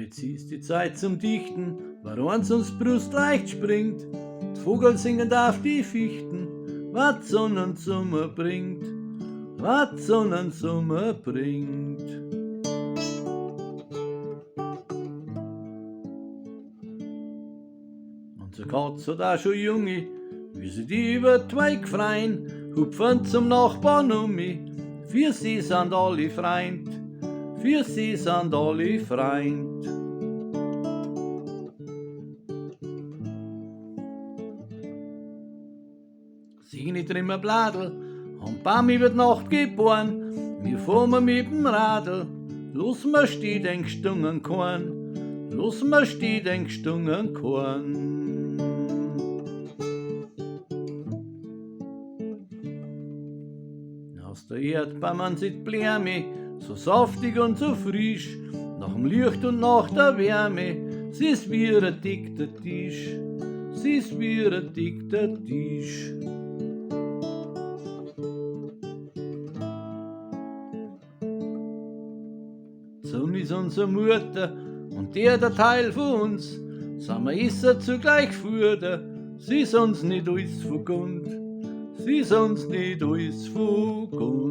jetzt ist die Zeit zum Dichten, woran uns Brust leicht springt. Die Vogel singen auf die Fichten, was Sonnensommer bringt, was Sonnensommer bringt. Unser Katz hat auch schon Junge, wie sie die über die Weig freien, hupfen zum Nachbarn um mich. Für sie sind alle Freund, für sie sind alle Freund. Sieh nicht immer Bladel, am Baum über die Nacht geboren, wir fahren mit dem Radl, los mir steh den gestungen Korn, los mir steh den gestungen Korn. Aus der Erdbeeren sind Bläme, so saftig und so frisch, nach dem Licht und nach der Wärme, sie ist wie ein dicker Tisch, sie ist wie ein dicker Tisch. Die Sonne ist unsere Mutter und der Teil von uns, sind wir Esser zugleich Futter, sie ist uns nicht alles vergund, sie ist uns nicht alles vergund.